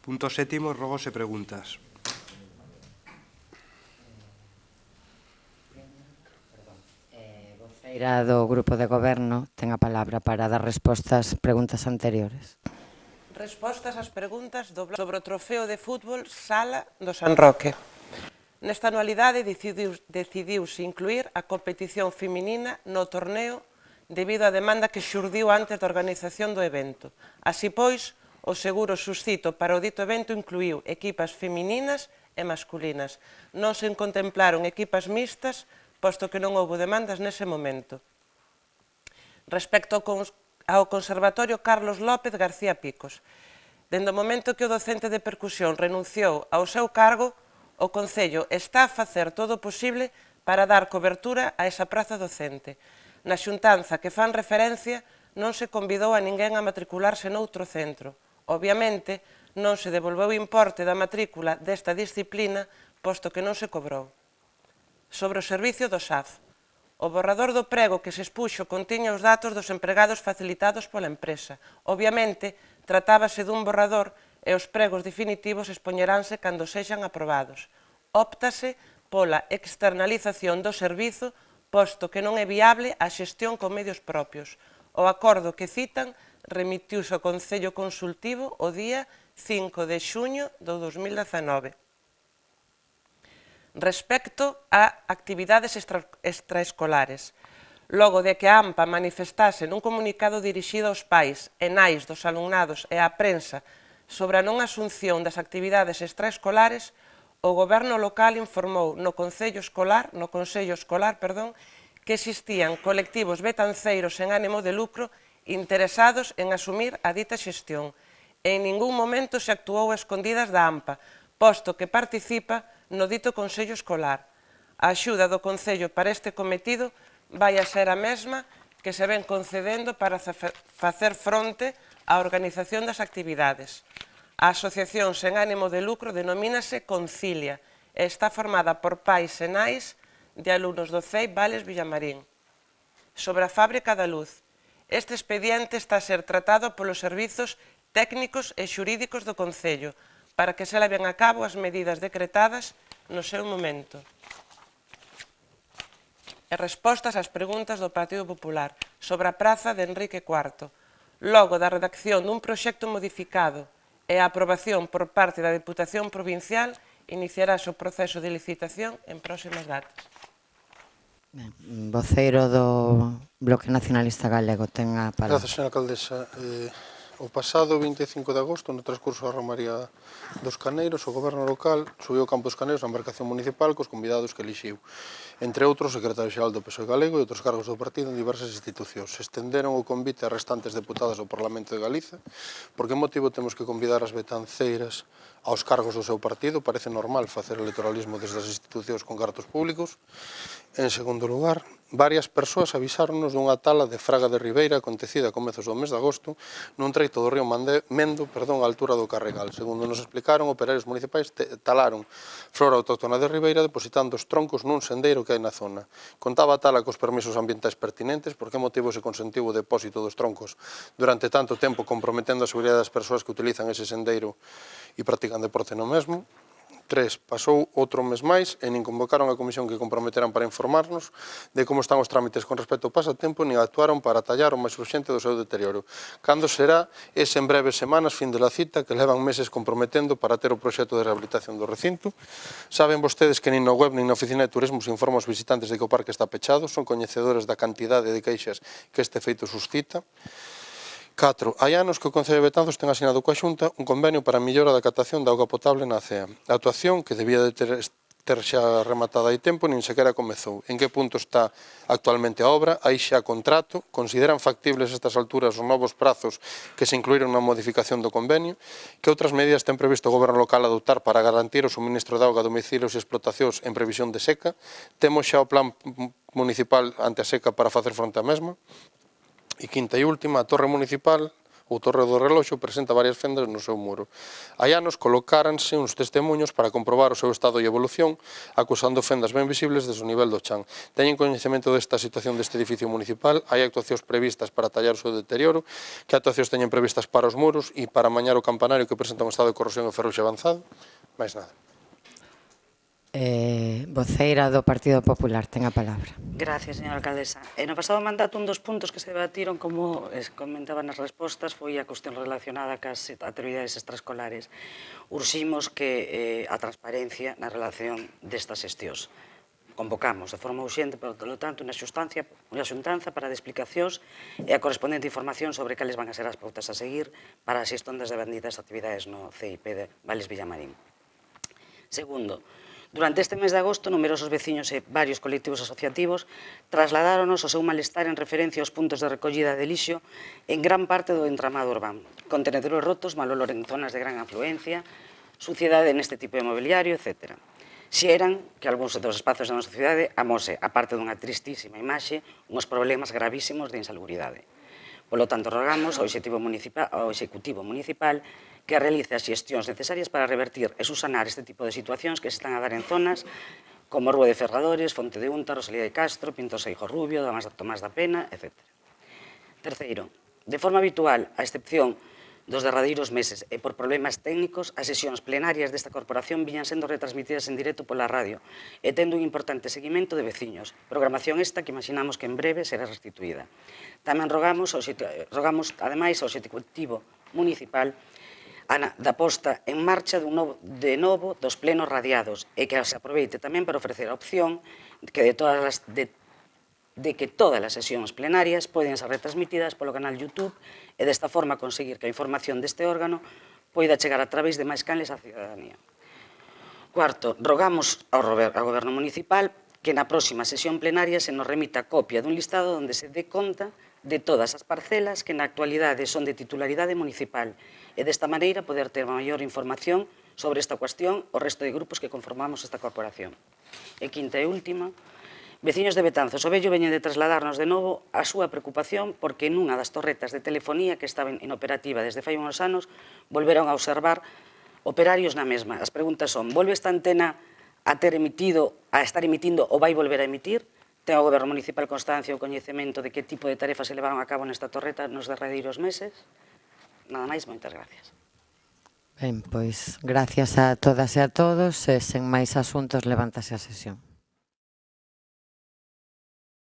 Punto sétimo, rogos e preguntas. Voceira do Grupo de Goberno ten a palabra para dar respostas ás preguntas anteriores. Respostas ás preguntas sobre o trofeo de fútbol Sala do San Roque. Nesta anualidade decidiuse incluir a competición feminina no torneo debido á demanda que xurdiu antes da organización do evento. Así pois, o seguro suscito para o dito evento incluiu equipas femininas e masculinas. Non se contemplaron equipas mixtas, posto que non houbo demandas nese momento. Respecto ao Conservatorio Carlos López García Picos, dende o momento que o docente de percusión renunciou ao seu cargo, o Concello está a facer todo o posible para dar cobertura a esa praza docente. Na xuntanza que fan referencia, non se convidou a ninguén a matricularse noutro centro. Obviamente, non se devolveu importe da matrícula desta disciplina, posto que non se cobrou. Sobre o servicio do SAF. O borrador do prego que se expuxo contiña os datos dos empregados facilitados pola empresa. Obviamente, tratábase dun borrador e os pregos definitivos expoñeránse cando sexan aprobados. Óptase pola externalización do servizo, posto que non é viable a xestión con medios propios. O acordo que citan remitiuse ao Concello Consultivo o día 5 de xuño do 2019. Respecto a actividades extraescolares, logo de que a AMPA manifestase nun comunicado dirixido aos pais e nais dos alumnados e á prensa sobre a non asunción das actividades extraescolares, o Goberno local informou no Consello Escolar, que existían colectivos betanceiros sen ánimo de lucro interesados en asumir a dita xestión. En ningún momento se actuou a escondidas da AMPA, posto que participa no dito Consello Escolar. A axuda do Concello para este cometido vai a ser a mesma que se ven concedendo para facer fronte á organización das actividades. A asociación sen ánimo de lucro denomínase Concilia e está formada por pais e nais de alumnos do CEI Vales Villamarín. Sobre a fábrica da luz. Este expediente está a ser tratado polos servizos técnicos e xurídicos do Concello para que se leven a cabo as medidas decretadas no seu momento. E respostas ás preguntas do Partido Popular sobre a praza de Enrique IV. Logo da redacción dun proxecto modificado e a aprobación por parte da Deputación Provincial, iniciarase o proceso de licitación en próximas datas. Voceiro do Bloque Nacionalista Galego ten a palabra. Grazas, señora alcaldesa. O pasado 25 de agosto, no transcurso da Romaría dos Caneiros, o Goberno local subiu ao campo dos Caneiros a embarcación municipal cos convidados que elixiu, entre outros o secretario xeral do PSOE galego e outros cargos do partido en diversas institucións. Se estenderon o convite a restantes deputadas do Parlamento de Galiza. Por que motivo temos que convidar as betanceiras aos cargos do seu partido? Parece normal facer electoralismo desde as institucións con cartos públicos. En segundo lugar, varias persoas avisáronos dunha tala de Fraga de Ribeira acontecida a comezos do mes de agosto nun treito do río Mendo, á altura do Carregal. Segundo nos explicaron, operarios municipais talaron flora autóctona de Ribeira depositando os troncos nun sendeiro que hai na zona. Contaba a tala cos permisos ambientais pertinentes? Por que motivo se consentiu o depósito dos troncos durante tanto tempo comprometendo a seguridade das persoas que utilizan ese sendeiro e practican deporte no mesmo? 3. Pasou outro mes máis e nin convocaron a comisión que comprometeran para informarnos de como están os trámites con respecto ao pasatempo, nin actuaron para tallar o máis urxente do seu deterioro. Cando será ese en breves semanas fin de la cita que levan meses comprometendo para ter o proxecto de rehabilitación do recinto? Saben vostedes que nin no web nin na oficina de turismo se informa aos visitantes de que o parque está pechado? Son coñecedores da cantidade de queixas que este feito suscita? 4. Hai anos que o Concello de Betanzos ten asinado coa Xunta un convenio para a mellora da captación da auga potable na cea. A actuación, que debía de ter xa rematada hai tempo, nin sequera comezou. En que punto está actualmente a obra? Hai xa contrato? Consideran factibles a estas alturas os novos prazos que se incluíron na modificación do convenio? Que outras medidas ten previsto o Goberno local adoptar para garantir o suministro de auga a domicilios e explotacións en previsión de seca? Temos xa o plan municipal ante a seca para facer fronte á mesma? E quinta e última, a torre municipal, O Torre do Reloxo presenta varias fendas no seu muro. Hai anos colocáranse uns testemunhos para comprobar o seu estado e evolución, acusando fendas ben visibles desde o nivel do chan. Teñen coñecemento desta situación deste edificio municipal? Hai actuacións previstas para tallar o seu deterioro? Que actuacións teñen previstas para os muros e para amañar o campanario que presenta un estado de corrosión e ferruxe avanzado? Mais nada. Voceira do Partido Popular, ten a palabra. Gracias, señora alcaldesa. No pasado mandato, un dos puntos que se debatiron, como comentaba nas respostas, foi a cuestión relacionada cas actividades extraescolares. Urximos que a transparencia na relación destas xestións. Convocamos de forma urxente, por lo tanto, unha xuntanza para de explicacións e a correspondente información sobre cales van a ser as pautas a seguir para a xestión das devendidas actividades no CIP de Vales Villamarín. Segundo, durante este mes de agosto, numerosos veciños e varios colectivos asociativos trasladáronos o seu malestar en referencia aos puntos de recollida de lixo en gran parte do entramado urbano. Contenedores rotos, mal olor en zonas de gran afluencia, suciedade neste tipo de mobiliario, etc. Xeran que algúns dos espazos da nosa cidade amose, aparte dunha tristísima imaxe, uns problemas gravísimos de insalubridade. Polo tanto, rogamos ao Executivo Municipal que realice as xestións necesarias para revertir e subsanar este tipo de situacións que se están a dar en zonas como Rúa de Ferradores, Fonte de Unta, Rosalía de Castro, Pinto Seijo Rubio, Tomás da Pena, etc. Terceiro, de forma habitual, a excepción dos derradeiros meses e por problemas técnicos, as sesións plenarias desta corporación viñan sendo retransmitidas en directo pola radio e tendo un importante seguimento de veciños, programación esta que imaginamos que en breve será restituída. Tamén rogamos ademais ao Executivo Municipal da posta en marcha de novo dos plenos radiados e que se aproveite tamén para ofrecer a opción de que todas as sesións plenarias poden ser retransmitidas polo canal YouTube e desta forma conseguir que a información deste órgano poida chegar a través de máis canles á cidadanía. Cuarto, rogamos ao Goberno Municipal que na próxima sesión plenaria se nos remita copia dun listado onde se dé conta de todas as parcelas que na actualidade son de titularidade municipal e desta maneira poder ter maior información sobre esta cuestión o resto de grupos que conformamos esta corporación. E quinta e última, veciños de Betanzos o Vello veñen de trasladarnos de novo a súa preocupación porque nunha das torretas de telefonía que estaba inoperativa desde fai uns anos volveron a observar operarios na mesma. As preguntas son: volve esta antena a estar emitindo ou vai volver a emitir? Ten o Goberno Municipal constancia ou coñecemento de que tipo de tarefas se levaron a cabo nesta torreta nos derradeiros meses? Nada máis, moitas gracias. Ben, pois, gracias a todas e a todos. Sen máis asuntos, levántase a sesión.